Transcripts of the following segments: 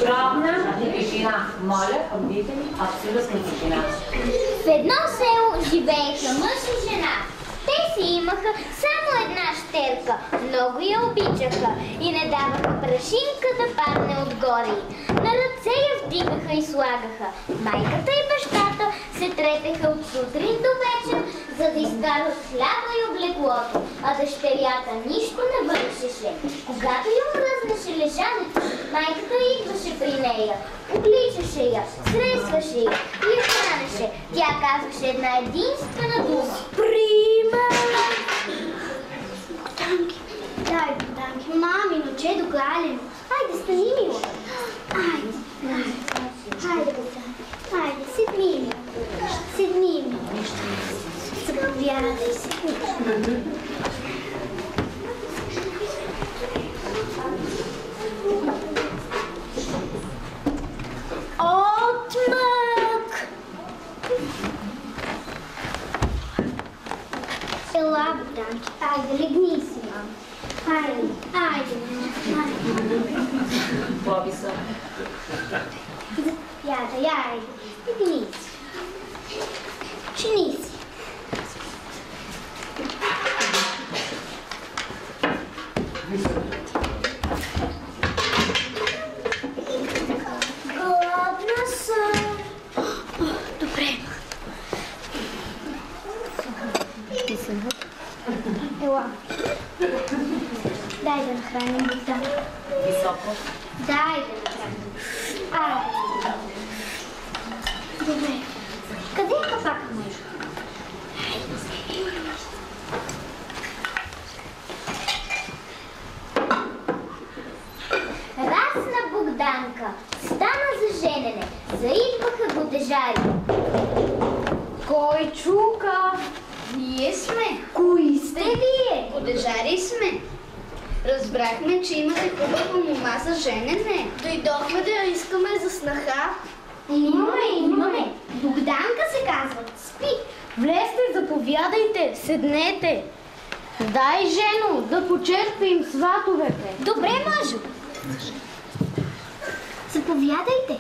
Правна тишина. Моля, родители, абсолютна тишина. В едно село живееха мъж и жена. Те си имаха само една щерка, много я обичаха и не даваха прашинка да падне отгоре. На ръце я вдигаха и слагаха. Майката и бащата се третеха от сутрин до вечер, за да изкарат хляба и облеклото, а дъщерята нищо не вършеше. Когато я мръзнеше лежането, майката идваше при нея, обличаше я, сресваше я и я хранеше. Тя казваше една единствена дума: Прима! Богданки, дай, Богданки, мамино, чедо галено. Хайде, стани, мила. Хайде, хайде, Богданки, хайде, седни ми. Седни ми. Заповядай се. Отмък! Ела, Богданки, айде, легни си, мама. Айде, айде, айде. Боби са. Заповядай, айде, легни си. Чини си. Гладна съм. Добре. Ела. Дай да нахраним Богдан. Високо. Дай да нахраним. Айде. Добре. Къде е капак, мъж? Расна Богданка, стана за женене, заидваха годежари. Кой чука? Ние сме. Кои сте вие? Годежари сме. Разбрахме, че имате хубава мома за женене. Дойдохме да я искаме за снаха. Имаме. Богданка се казва. Спи. Влезте, заповядайте, седнете. Дай, жено, да почерпим сватовете. Добре, мъжо. Заповядайте.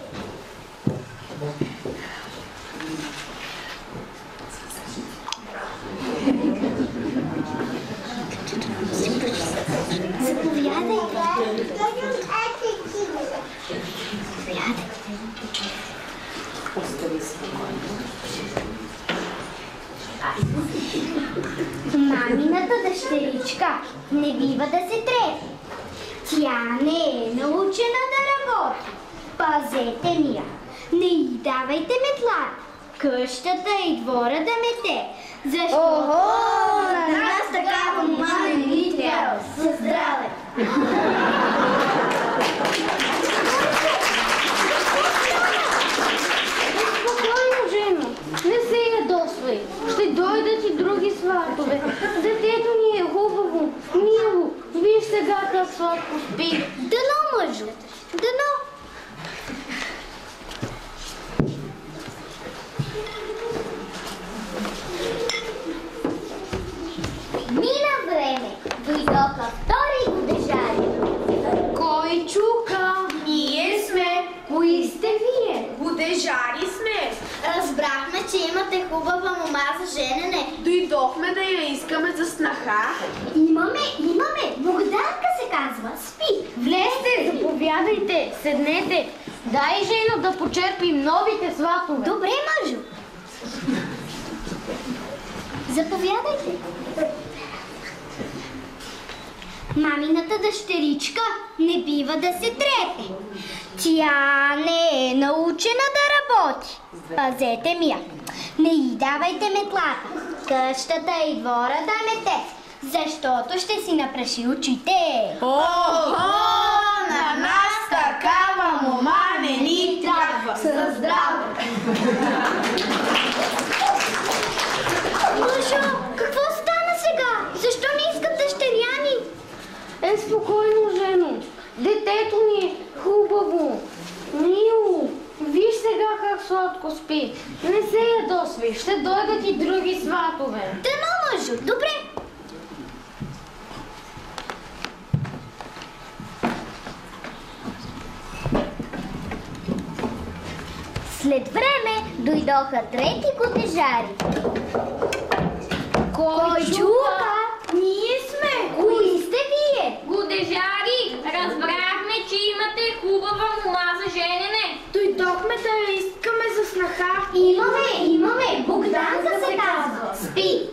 Мамината дъщеричка не бива да се трепи. Тя не е научена да работи. Пазете ми я. Не й давайте метлата. Къщата и двора да мете. Защо? Охо, на нас такава мома не ни трябва. Със здраве! Спокойно, жено. Не се ядосвай. Ще дойдат и други сватове. Детето ни е хубаво, мило. Виж сега как сладко спи. Дано, мъжо. Дано. Мина време. Дойдоха втори годежари. Кой чука? Ние сме. Кои сте вие? Годежари сме. Разбрахме, че имате хубава мома за женене. Дойдохме да я искаме за снаха. Имаме. Богданка се казва. Спи. Влезте, заповядайте, седнете. Дай, жено, да почерпим новите сватове. Добре, мъжо. Заповядайте. Мамината дъщеричка не бива да се трепе. Тя не е научена да работи. Пазете ми я. Не й давайте метлата. Къщата и двора да мете, защото ще си напраши очите. Охо, на нас такава мома не ни трябва. Със здраве! Мъжо, какво стана сега? Защо не искат дъщеря ни? Спокойно, жено. Детето ни е хубаво, мило. Виж сега как сладко спи. Не се ядосвай, ще дойдат и други сватове. Дано, мъжо, добре. След време дойдоха трети годежари. Кой чука? Ние сме! Кои сте вие? Годежари, разбрахме, че имате хубава мома за женене. Дойдохме да я искаме за снаха. Имаме! Богданка се казва! Спи!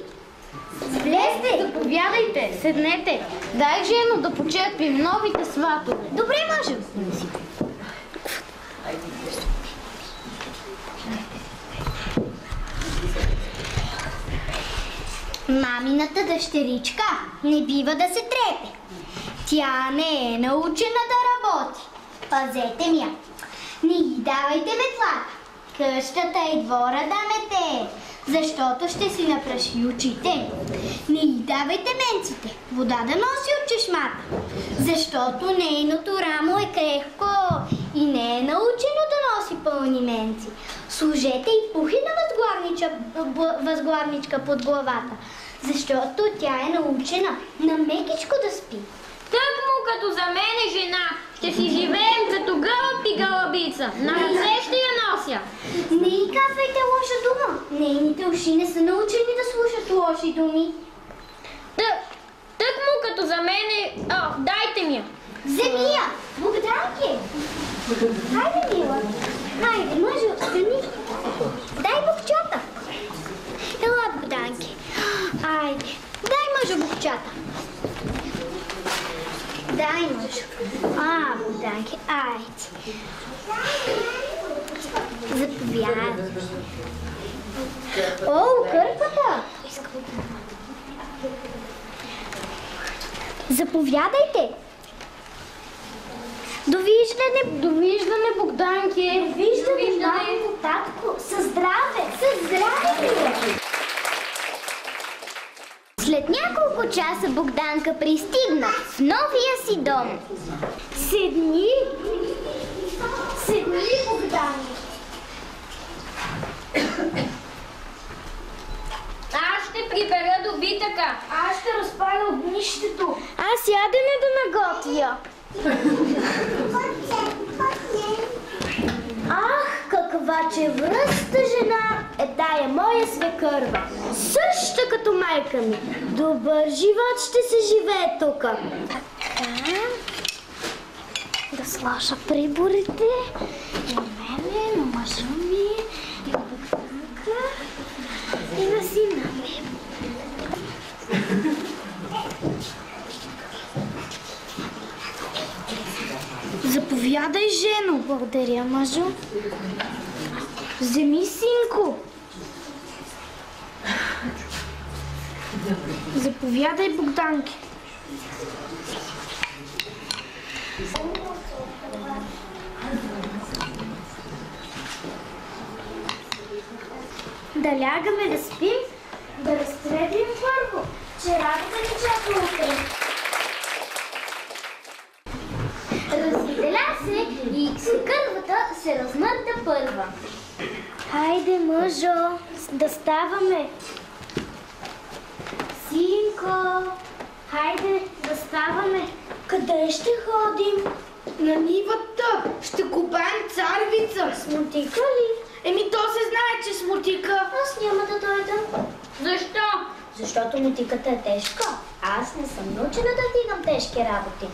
Влезте! Заповядайте, седнете. Дай, Жено, да почерпим новите сватове. Добре, можем. Мамината дъщеричка не бива да се трепе. Тя не е научена да работи. Пазете ми я. Не й давайте метлата. Къщата и двора да мете, защото ще си напраши очите. Не й давайте менците, вода да носи от чешмата, защото нейното рамо е крехко и не е научено да носи пълни менци. Служете и пухи на възглавничка под главата, защото тя е научена на мекичко да спи. Тък му като за мене жена, ще си живеем като гълъб и гълъбица. На ръце ще я нося. Не й казвайте лоша дума. Нейните уши не са научени да слушат лоши думи. Тък му като за мене... дайте ми я. Вземи я! Богданки! Хайде, мила! Хайде, мъжо, стани! Дай букчата! Ела, Богданки! Айде! Дай, мъжо, букчата! Дай, мъжо! Богданки, айде! Заповядай! О, кърпата! Заповядайте! Довиждане, Богданки! Довиждане, мамо, татко! Със здраве! Със здраве! След няколко часа Богданка пристигна в новия си дом. Седни, Богданка! Аз ще прибера добитъка. Аз ще разпаля огнището. Аз ядене да наготвя. Ах, каква чевръста жена е тая моя свекърва. Съща като майка ми. Добър живот ще се живее тука. Така, да сложа приборите. И мене, на мъжа ми, и Богданка, и на сина ми. Заповядай, Жено. Благодаря, мъжо. Вземи, синко. Заповядай, Богданки. Да лягаме да спим, да разтреблим първо, че работа ни чака утре. Развиделя се и свекървата се размърда първа. Хайде, мъжо, да ставаме. Синко, хайде да ставаме. Къде ще ходим? На нивата ще копаем царевица. Смутика ли? То се знае, че смутика. Аз няма да дойда. Защо? Защото мотиката е тежка. Аз не съм научена да вдигам тежки работи.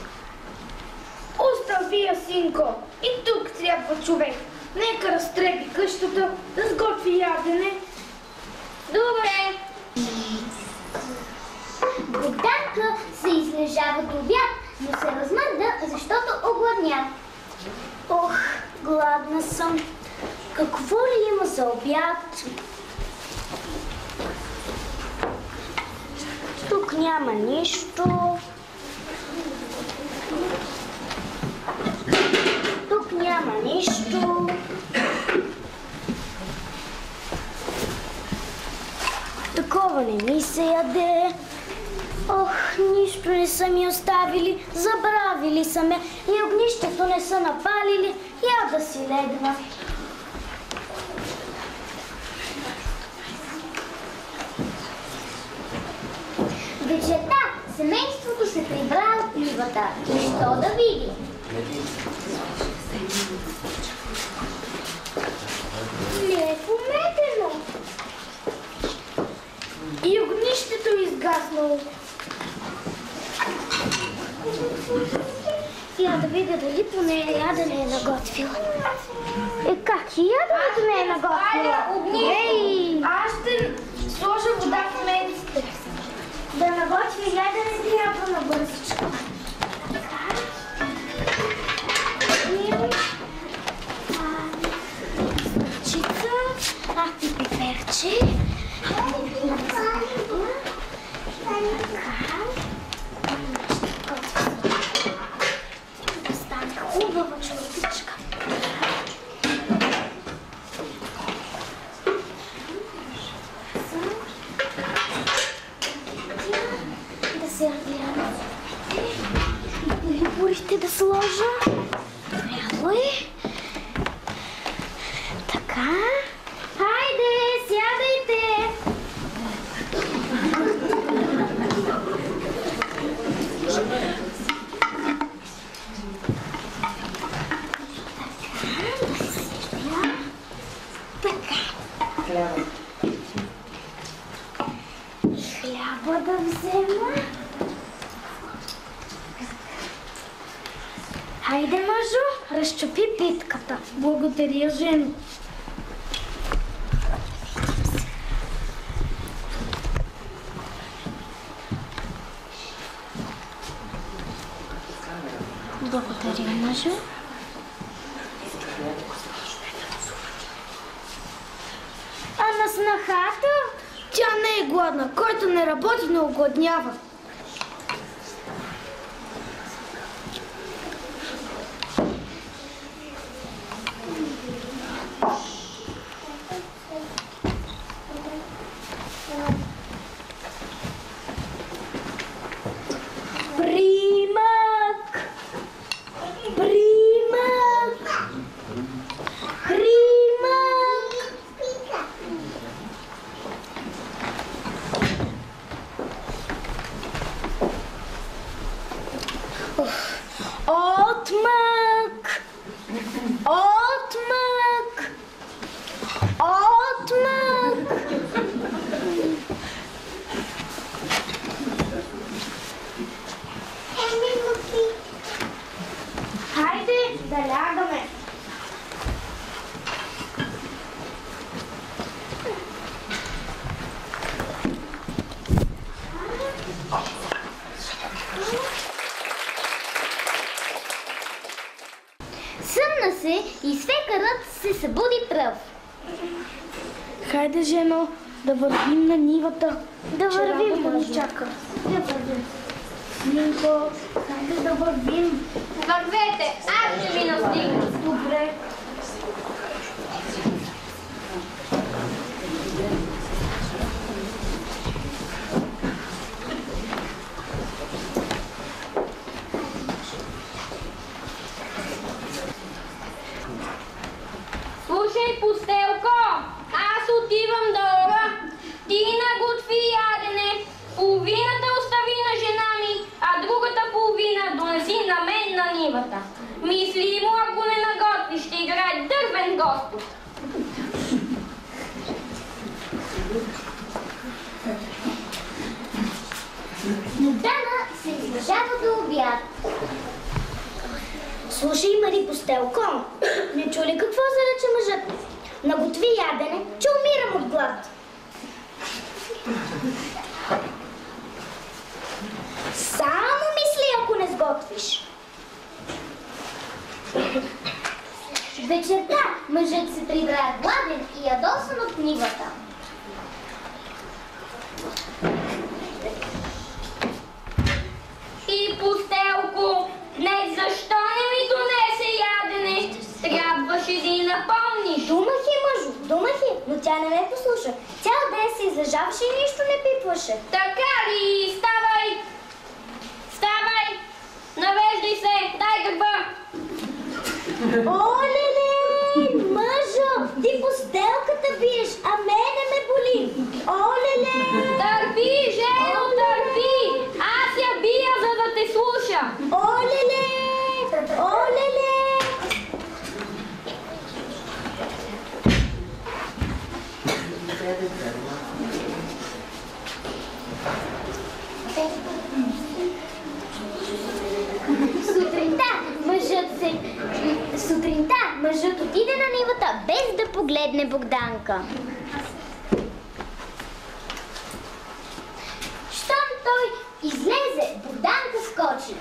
Остави я, синко. И тук трябва човек. Нека разтреби къщата, да сготви ядене. Добре. Богданка се излежава до обяд, но се размърда, защото огладня. Ох, гладна съм. Какво ли има за обяд? Тук няма нищо. Тук няма нищо. Такова не ми се яде. Ох, нищо не са ми оставили, забравили са ме и огнището не са напалили. Я да си легна. Вечерта семейството се прибра от нивата. И що да види? Не е пометено. И огнището е изгаснало. Я да видя дали поне ядене е наготвила. Как и яденето не е наготвила? Ей! Аз ще сложа вода в медиците. Да наготви ядене трябва на бързичка. Сърчица, и пиперче. Да стане хубава чорбичка. Да сервираме. И приборите да сложа. Добре е. Така. Хайде, сядайте! Хляба да взема. Хайде, мъжо, разчупи питката. Благодаря, Жено. Благодаря, мъжо. А на снахата? Тя не е гладна. Който не работи, не огладнява. Примък! Примък! Примък! Отмък! Отмък! Отмък! Хайде да лягаме. Съмна се и свекърът се събуди пръв. Хайде, Жено, да вървим на нивата. Да вървим, да ни мъжо. чака. Да вървим. Нинко, хайде да вървим. Вървете, аз ще ви настигна. Добре. Слушай, Пустелко, аз отивам долу. Ти наготви ядене. Половината остави на жена ми, а другата половина донеси на мен на нивата. Мисли му, ако не наготвиш, ще играе дървен Господ. Дана се излежава до обяд. Слушай, Мари Пустелко, не чу ли какво зарече мъжът? Наготви ядене, че умирам от глад. Само мисли, ако не сготвиш. Вечерта мъжът се прибра гладен и ядосан от нивата. И Пустелко, днес защо не ми донесе ядене? Трябваше да й напомниш. Думах и, мъжо, думах и, но тя не ме послуша. Цял ден се излежаваше и нищо не пипваше. Така ли? Ставай! Ставай! Навеждай се! Дай гърба! Оле-ле! Мъжо, ти Пустелката биеш, а мене ме боли. Оле-ле! Търпи, Жено, търпи! Аз я бия, за да те слуша! Оле-ле! Оле-ле! Сутринта мъжът отиде на нивата без да погледне Богданка. Щом той излезе, Богданка скочи.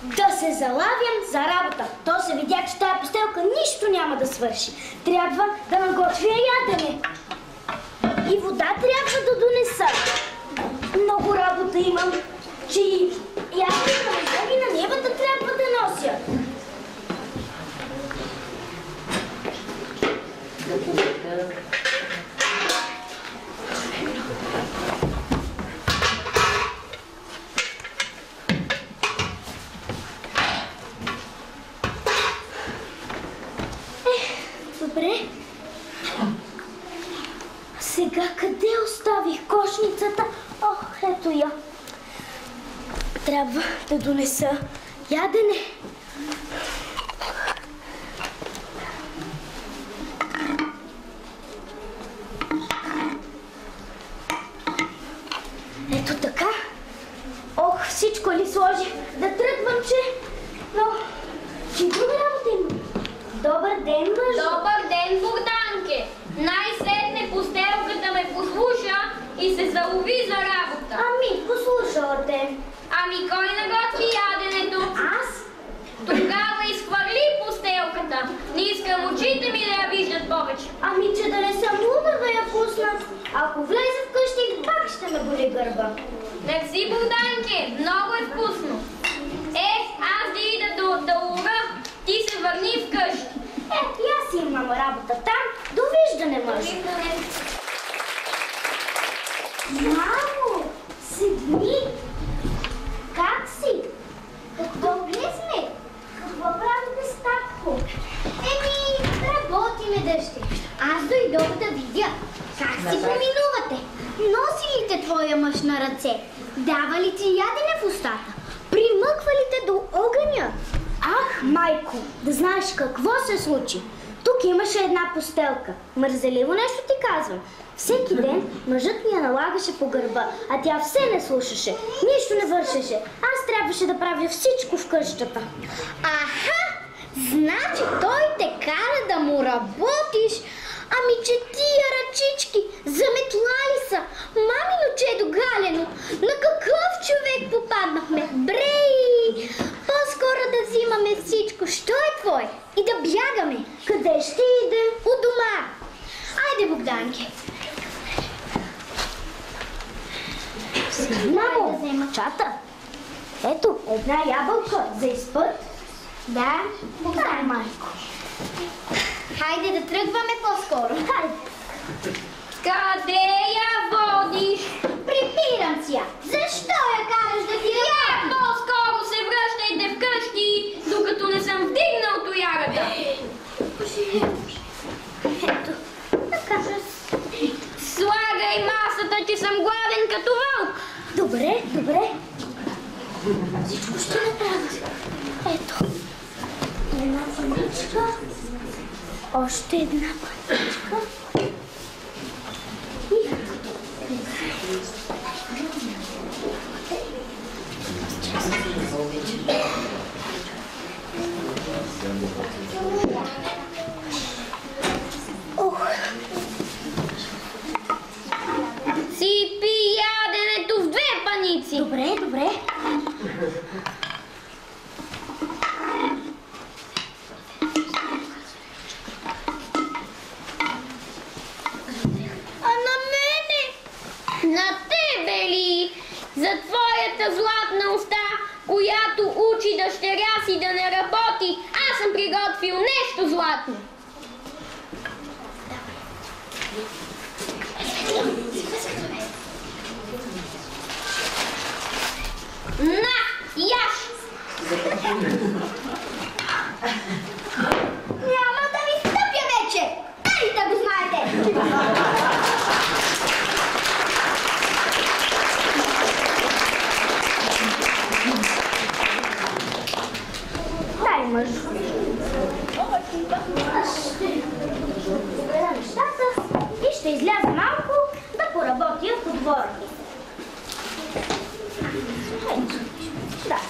Да се залавям за работа. То се видя, че тая постелка нищо няма да свърши. Трябва да наготвя ядене. И вода трябва да донеса. Много работа имам, че и ядене на небата трябва да нося. Добре. Сега къде оставих кошницата? Ох, ето я. Трябва да донеса ядене. Ето така. Ох, всичко ли сложих? Да тръгвам, но друга работа има. Добър ден, мъж. Добър ден, Богданке! Най-сетне постелката ме послуша и се залови за работа. Ами, послушала те. Ами кой наготви яденето? Аз? Тогава изхвърли постелката. Не искам очите ми да я виждат повече. Ами, че да не съм луда да я пуснат. Ако влезе вкъщи, пак ще ме боли гърба. Мерси, Богданке, много е вкусно. Аз да ида да ура, ти се върни вкъщи. И аз имам работа там. Довиждане, мъж. Мамо, седни. Как си? Добре сме. Какво правите с татко? Работиме, дъщери. Аз дойдох да видя как си поминувате. Носи ли те твоя мъж на ръце? Дава ли ти ядене в устата? Примъква ли те до огъня? Ах, майко, да знаеш какво се случи. Тук имаше една постелка. Мързеливо нещо ти казвам. Всеки ден мъжът ми я налагаше по гърба, а тя все не слушаше. Нищо не вършеше. Аз трябваше да правя всичко в къщата. Аха! Значи той те кара да му работиш. Ами че тия ръчички заметлали са. Мамино чедо галено. На какъв човек попаднахме? Брей! По-скоро да взимаме всичко, що е твое, и да бягаме. Къде ще идем? У дома. Айде, Богданке. Мамо, да взема чата. Ето, една ябълка за изпът. Да, Дай, майко. хайде да тръгваме по-скоро. Хайде. Къде я водиш? Прибирам си я. Защо я караш да ти работи? По-скоро се връщайте вкъщи, докато не съм вдигнал тоягата. Ето, така. Слагай масата, че съм гладен като вълк. Добре, добре. Всичко ще направя. Ето. Една паничка. Още една паничка. И... Ох. Сипи яденето в две паници. Добре, добре. А на мене? На тебе ли? За твоята златна уста, която учи дъщеря си да не работи, аз съм приготвил нещо златно. На, яш! Няма да ви стъпя вече! Дали да го знаете! Дай, мъж. Аз ще погледна нещата и ще изляза малко да поработя по двора. Да.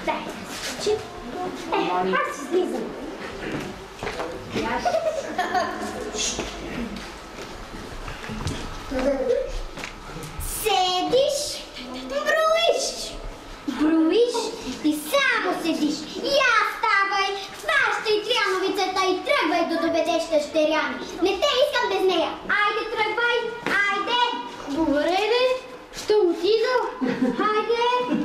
Дай. Чип. Ами, Аз излизам. Седиш, броиш и само седиш. Я ставай, хващай тряновицата и тръгвай да доведеш дъщеря ми. Не те искам без нея. Айде, тръгвай, айде. Добре, де, ще отида. Хайде!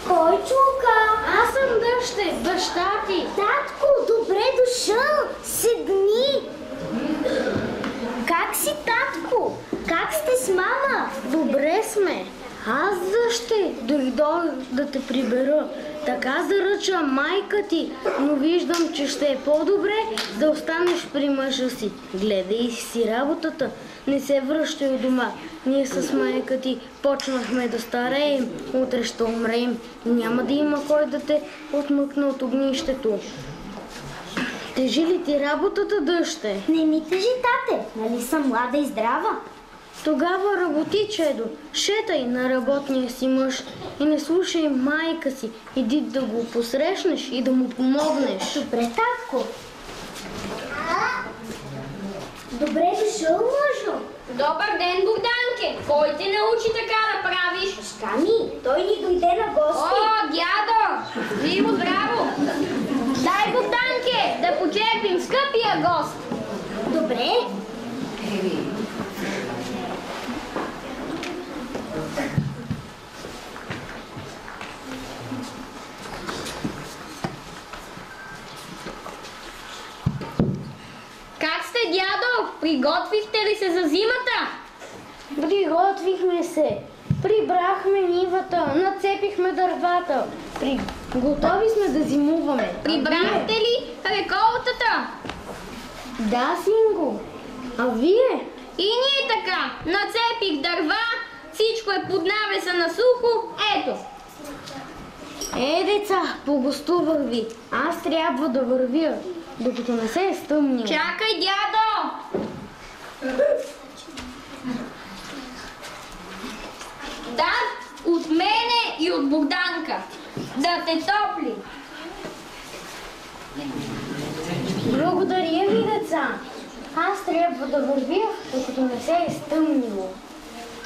Кой чука? Аз съм дъще, баща ти. Татко, добре дошъл! Седни! Как си, татко? Как сте с мама? Добре сме. Аз заще дойдох да те прибера. Така заръча майка ти, но виждам, че ще е по-добре да останеш при мъжа си. Гледай си работата, не се връщай у дома. Ние с майка ти почнахме да стареем, утре ще умрем. Няма да има кой да те отмъкне от огнището. Тежи ли ти работата, дъще? Не ми тежи, тате. Нали съм млада и здрава? Тогава работи, чедо, шетай на работния си мъж и не слушай майка си. Иди да го посрещнеш и да му помогнеш. Добре, татко. Добре дошъл, мъжо. Добър ден, Богданке! Кой те научи така да правиш? Баща ми, той ни дойде на гости. О, дядо! Живо, здраво! Дай, Богданке, да почерпим скъпия гост! Добре. Как сте, дядо? Приготвихте ли се за зимата? Приготвихме се, прибрахме нивата, нацепихме дървата. Готови сме да зимуваме. Прибрахте ли реколтата? Да, синго. А вие? И ние така. Нацепих дърва, всичко е под навеса на сухо. Ето. Деца, погостувах ви. Аз трябва да вървя, докато не се е стъмнило. Чакай, дядо! Да, от мене и от Богданка. Да те топли. Благодаря ви, деца. Аз трябва да вървя, докато не се е стъмнило.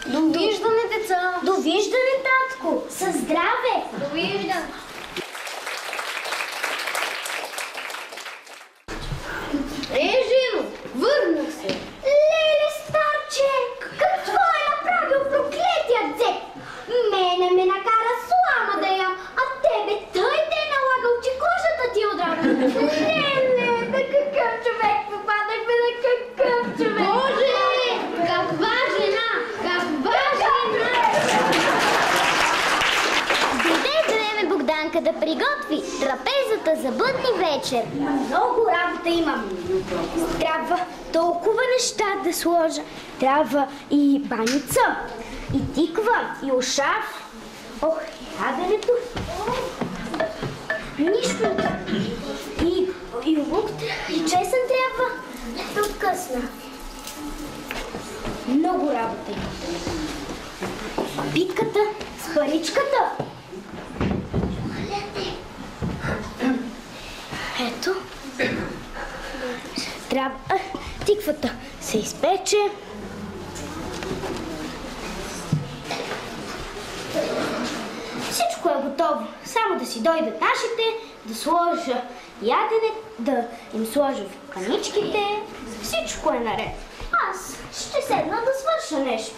Довиждане, деца. Довиждане, татко. Със здраве. Довиждам. Жено, върнах се. Леле, старче, какво е направил проклетият зет? Мене ме накара слама да ям, а тебе той те е налагал, че кожата ти отравя. Леле, на какъв човек попадахме, на какъв човек? Боже, каква жена, каква жена! Дойде време Богданка да приготви трапезата за бъдни вечер. Много работа имам. Трябва толкова неща да сложа. Трябва и баница, и тиква, и ушав. Ох, яденето. Нищо. И лук, и чесън трябва да откъсна. Много работа има. Битката с паричката. Ето. Трябва тиквата се изпече. Всичко е готово. Само да си дойдат нашите, да сложа ядене, да им сложа в каничките. Всичко е наред. Аз ще седна да свърша нещо.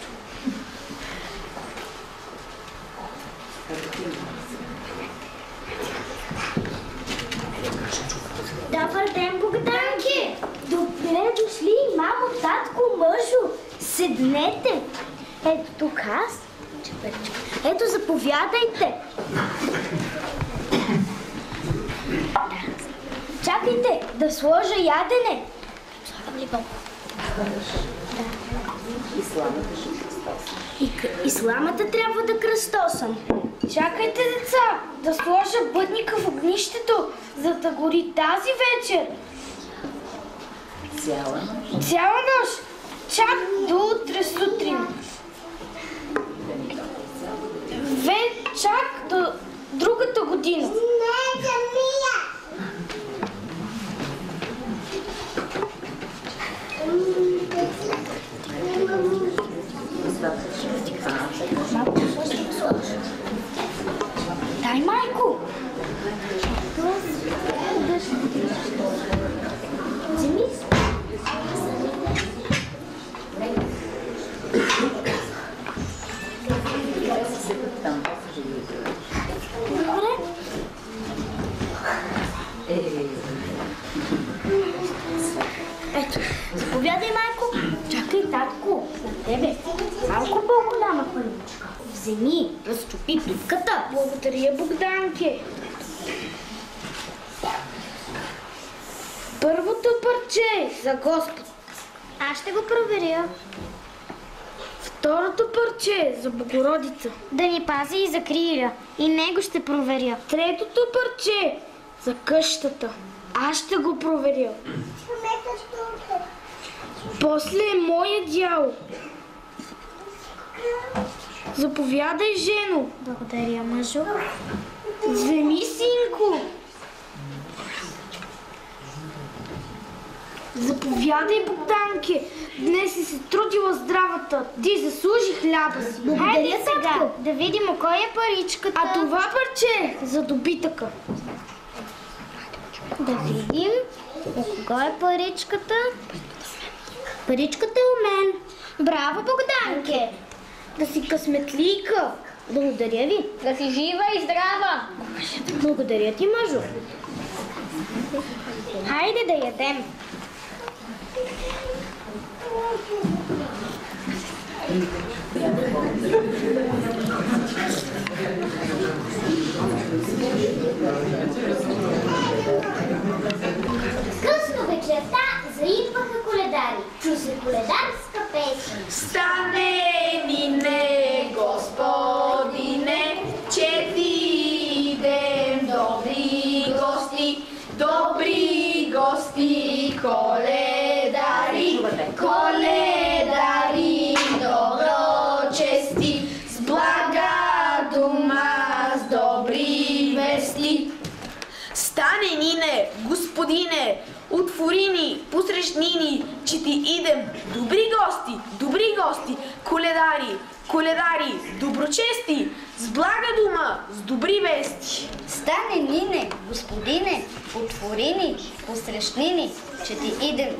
Добър ден, Богданки! Добре дошли, мамо, татко, мъжо! Седнете! Ето тук аз. Ето, заповядайте! Чакайте да сложа ядене. Слагам ли Бог? И сламата трябва да кръстосам. Чакайте, деца, да сложа бъдника в огнището, за да гори тази вечер. Цяла нощ? Чак до утре сутрин. чак до другата година. Дай, майко! Вземи. Добре. Ето, заповядай, майко. Чакай, татко, на тебе. Малко по-голяма паничка. Вземи, разчупи пипката. Благодаря, Богданке. Първото парче за Господ. Аз ще го проверя. Второто парче за Богородица. Да ни пази и закриля. И него ще проверя. Третото парче за къщата. Аз ще го проверя. После е моя дял. Заповядай, жено. Благодаря, мъжо. Вземи, синко. Заповядай, Богданке. Днес си се трудила здравата. Ти заслужи хляба си. Благодаря сега. Да видим кой е паричката. А това парче за добитъка. Да видим. У кого е паричката? Паричката е у мен. Браво, Богданке. Да си късметлийка. Благодаря ви. Да си жива и здрава. Благодаря ти, мъжо. Хайде да ядем. Късно вечерта заидваха коледари. Чу се коледарска песен. Стане нине, Господине, че ти идем добри гости, коледари, коледари, добро чести, с блага дума, с добри вести. Стане нине, Господине, отвори ни, посрещни ни, че ти идем добри гости, коледари, доброчести, с блага дума, с добри вести. Стане нине, Господине, отвори ни, посрещни ни, че ти идем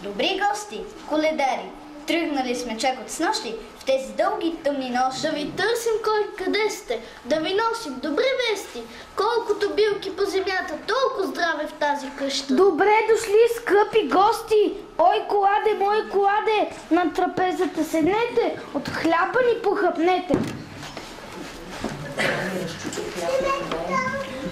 добри гости, коледари. Тръгнали сме чак от снощи в тези дълги тъмни нощи. Да ви търсим кой къде сте, да ви носим добри вести. Колкото билки по земята, толкова здраве в тази къща. Добре дошли, скъпи гости! Ой, коладе, на трапезата седнете, от хляба ни похъпнете.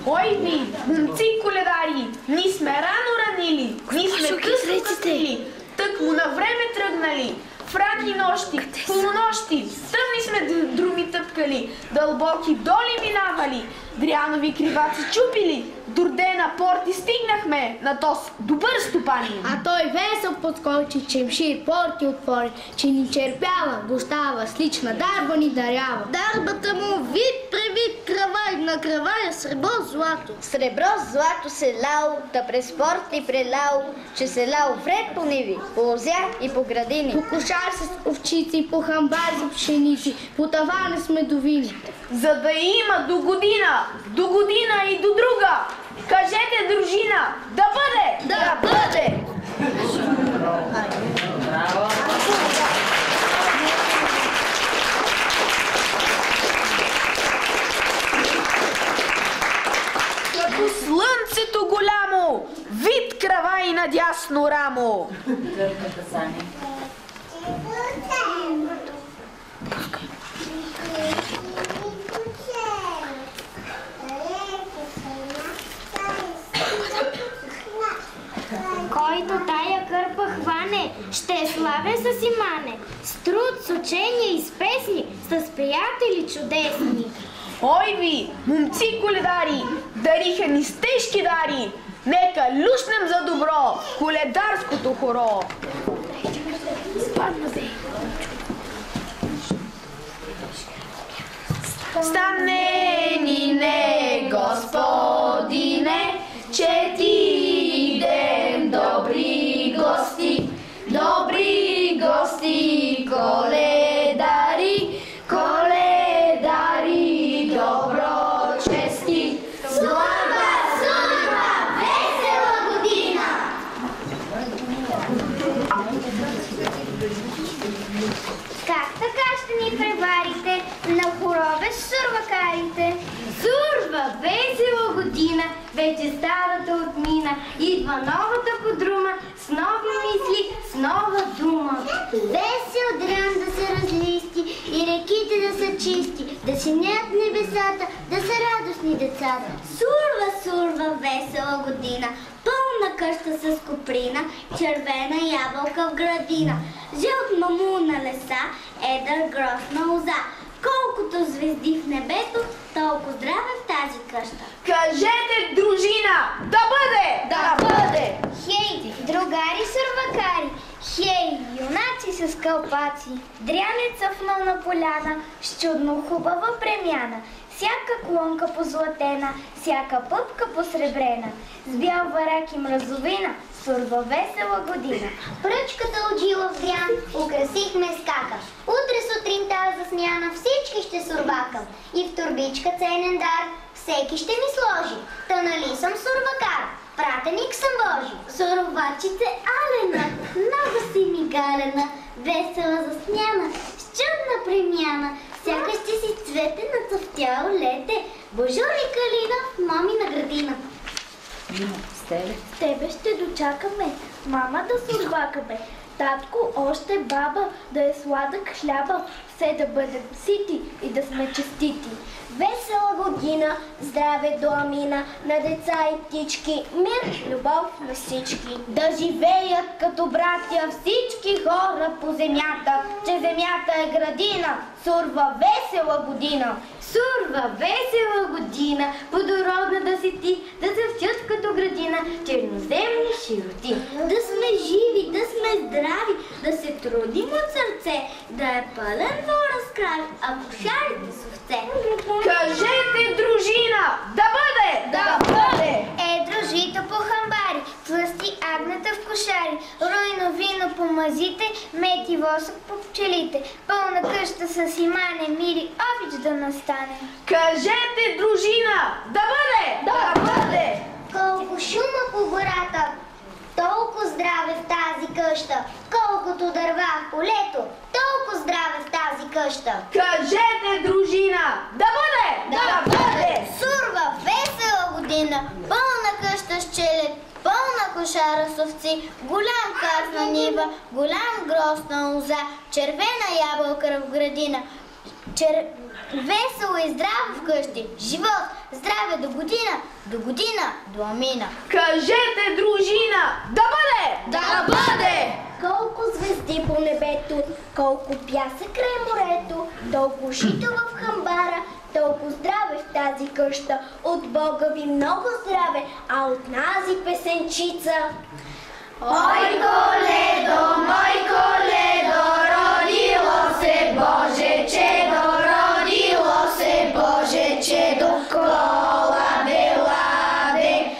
Ой ви, момци коледари, ни сме рано ранили, ни сме късно къснили, тък му на време тръгнали. В ранни нощи, полунощи, тъмни сме друми тъпкали, дълбоки доли минавали, дрянови криваци чупили, дурдена порти стигнахме на този добър стопанин. А той весел подскочи, че шир порти отвори, че ни черпява, гощава, с лична дарба ни дарява. Дарбата му вид превид, кравай на кравая, сребро злато. Сребро злато се лао, та през порти прелао, че се лао вред по ниви, по лозя и по градини. По кошар с овчици, по хамбар за пшеници, по тавани с медовини. За да има до година и до друга, кажете, дружина, да бъде! Да бъде! Като слънцето голямо, вид кравай надясно рамо. Който тая кърпа хване, ще е славен с имане. С труд, с учение и с песни, с приятели чудесни. Ой ви, момци коледари, дариха ни с тежки дари. Нека люшнем за добро в коледарското хоро. Станени не, Господине, че ти идем добри гости, коледари, коледари, добро чести. Сурва, весела година! Как така ще ни преварите на хорове с сурвакарите? Сурва, весела година, вече старата отмина. Идва новата подрума, с нови мисли, с нова дума. Весел дрън да се разлисти и реките да са чисти, да синят небесата, да са радостни децата. Сурва, весела година, пълна къща с коприна, червена ябълка в градина, жълт мамун на леса, едър грозна лоза. Колкото звезди в небето, толкова здраве в тази къща. Кажете, дружина, да бъде! Да бъде! Хей, другари сурвакари, хей, юнаци с кълпаци, дрянеца в нона поляна, с чудно хубава премяна, всяка клонка позлатена, всяка пъпка посребрена, с бял варак и мразовина, сурва весела година. Пръчката от жила в дрян, украсихме скака. Утре сутринта за смяна всички ще сурвакам. И в турбичка ценен дар всеки ще ми сложи. Та нали съм сурвакар, пратеник съм Божи. Сурвачице Алена, много си ми галена, весела за смяна, с чудна премяна. Сякаш ще си цвете на цъфтяло лете, божури калина в мамина градина. С тебе? С тебе ще дочакаме, мама да сурвакаме, татко още баба, да е сладък хляба, все да бъдем сити и да сме честити. Весела година, здраве до амина, на деца и птички, мир, любов на всички. Да живеят като братя всички хора по земята, че земята е градина, сурва весела година. Сурва, весела година, плодородна да си ти, да цъфтят като градина, черноземни широти. Да сме живи, да сме здрави, да се трудим от сърце, да е пълен двора с крави, а кошарите с овце. Кажете, дружина, да бъде! Да бъде! Дружито по хамбари, тлъсти агнета в кошари, руйно вино по мазите, мед и восък по пчелите, пълна къща с имане, мири, обич да настане. Кажете, дружина, да бъде! Да бъде! Колко шума по гората, толкова здраве в тази къща, колкото дърва в полето, толкова здраве в тази къща. Кажете, дружина, да бъде! Да бъде! Сурва весела година, пълна къща с челет, пълна кошара с овци, голям каф на нива, голям гроз на лоза, червена ябълка в градина. Весело и здраво вкъщи, живот, здраве до година, до амина. Кажете, дружина, да бъде! Да бъде! Колко звезди по небето, колко пясък край морето, толкова жито в хамбара, толкова здраве в тази къща. От Бога ви много здраве, а от нази песенчица. Ой, коледо, родило се Боже чедо, родило се Боже чедо, коладе, ладе,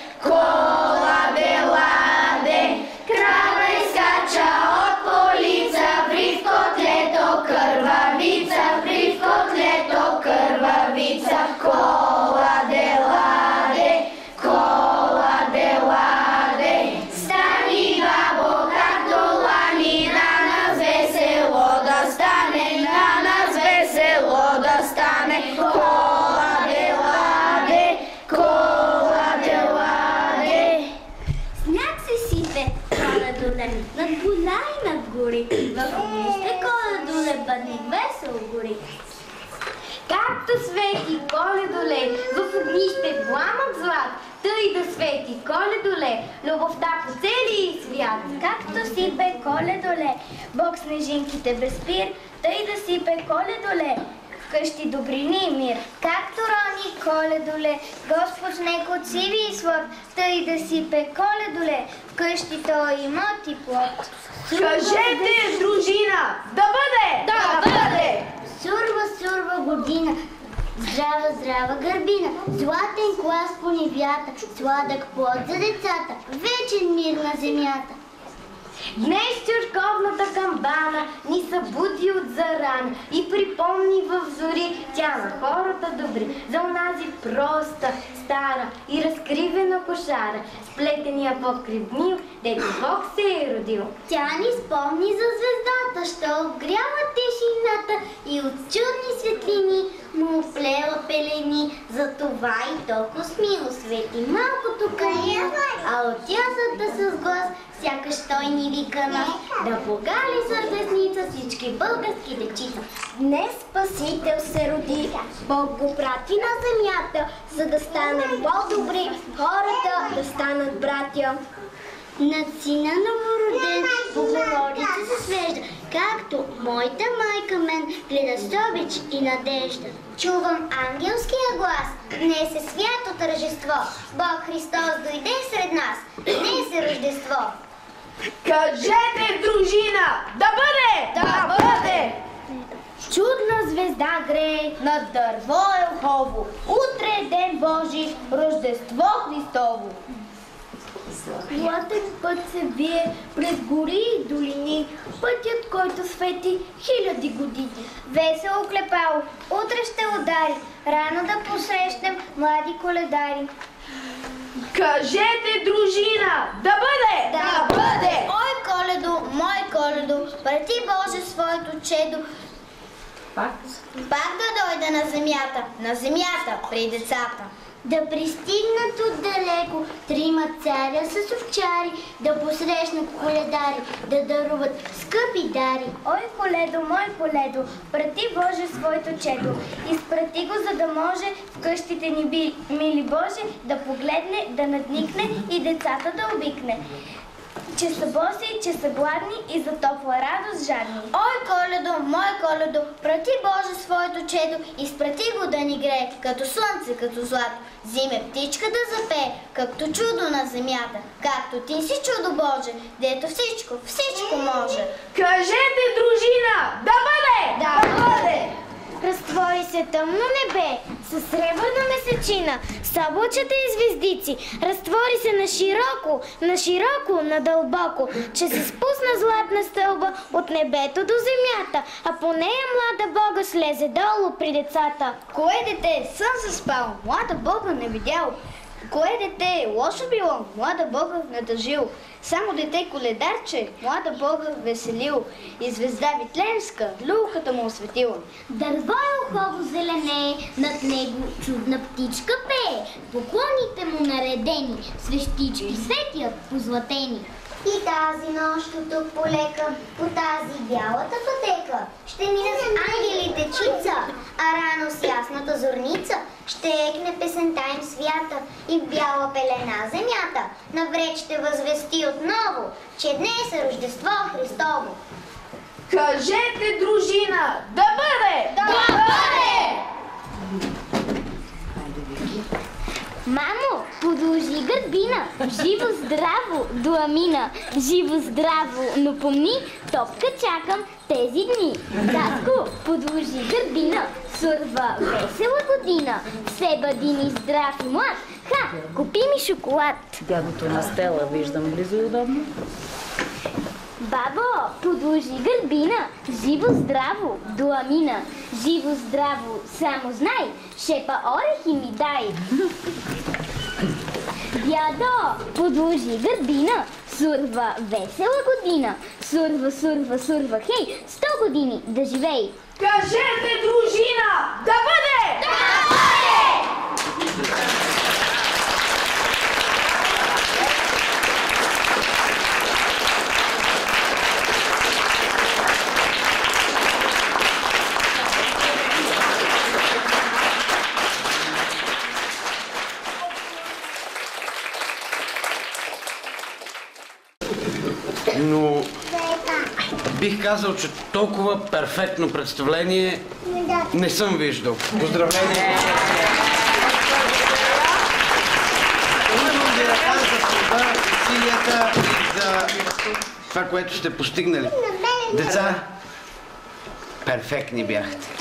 крава изкача от полица, ври в котлето кървавица, коладе, ладе, стани бабо, както лани, на нас весело да стане, коладе. Сняг се сипе, коледоле, над поля и над гори, в огнище коледоле, бъдник весел гори. Както свети коледоле, в огнище пламък злат, тъй да свети коледоле, любовта по целия свят. Както сипе коледоле, Бог снежинките без спир, тъй да сипе коледоле, вкъщи добрини и мир. Както рони коледоле, Господ с него от сиви и слот, тъй да сипе коледоле, вкъщи той имот и плод. Кажете, дружина, да бъде! Да бъде! Сурва година, Здрава, здрава гърбина, златен клас по нивята, сладък плод за децата, вечен мир на земята. Днес църковната камбана ни събуди от зарана и припомни в зори тя на хората добри за онази проста, стара и разкривена кошара, сплетения покрив днил, дето Бог се е родил. Тя ни спомни за звездата, що обгрява тишината и от чудни светлини му оплела пелени. Затова и толкова смило свети малкото къня, а от тясата с глас сякаш той ни вика нас да погали с десница всички български дечица. Днес Спасител се роди, Бог го прати на земята, за да станем по-добри, хората да станат братя. Над сина новороден Богородица се свежда, както моята майка мен гледа с обич и надежда. Чувам ангелския глас, днес е свято тържество, Бог Христос дойде сред нас, днес е Рождество. Кажете, дружина, да бъде! Да бъде! Чудна звезда грее над дърво елхово, утре е ден Божи, Рождество Христово. Златен път се вие през гори и долини, пътят, който свети хиляди години. Весело клепало, утре ще удари, рано да посрещнем млади коледари. Кажете, дружина, да бъде! Да бъде! Ой, Коледо, мой Коледо, прати Боже своето чедо, пак да дойде на земята при децата. Да пристигнат отдалеко трима царя с овчари, да посрещнат коледари, да даруват скъпи дари. Ой, Коледо, мой Коледо, прати Боже своето чедо, изпрати го, за да може в къщите ни, мили Боже, да погледне, да надникне и децата да обикне. Че са боси, че са гладни и за топла радост жадни. Ой, Коледо, мой Коледо, прати Боже своето чедо, изпрати го да ни грее, като слънце, като злато. Зиме птичка да запее, както чудо на земята. Както ти си чудо Боже, дето всичко може. Кажете, дружина, да бъде! Да бъде! Разтвори се тъмно небе със сребърна месечина, с облачета и звездици. Разтвори се на широко, надълбоко, че се спусна златна стълба от небето до земята, а по нея млада Бога слезе долу при децата. Кое дете сън заспал, млада Бога не видял? Кое дете лошо било, млада Бога надъжил? Само дете коледарче, млада Бога веселил и звезда Витлеемска люлката му осветила. Дърво елхово зеленее, над него чудна птичка пее, поклоните му наредени, свещички светят позлатени. И тази нощ тук полека, по тази бялата пътека, ще минат ангелите чица, а рано с ясната зорница ще екне песента им свята и в бяла пелена земята навреч ще възвести отново, че днес е Рождество Христово. Кажете, дружина, да бъде! Да бъде! Мамо, продължи гърбина, живо здраво до Амина, живо здраво, но помни, топка чакам тези дни. Татко, продължи гърбина, сурва весела година, все бъдини здрав и млад, ха, купи ми шоколад. Дядото на Стела виждам близо и удобно. Бабо, продължи гърбина, живо здраво до Амина, живо здраво, само знай, шепа орехи ми дай. Дядо, продължи гърбина, сурва весела година, сурва, хей, 100 години да живей. Кажете, дружина, да бъде! Да бъде! Но бих казал, че толкова перфектно представление не съм виждал. Поздравление! Искам ви да кажа за труда, усилията и за това, което сте постигнали. Деца, перфектни бяхте.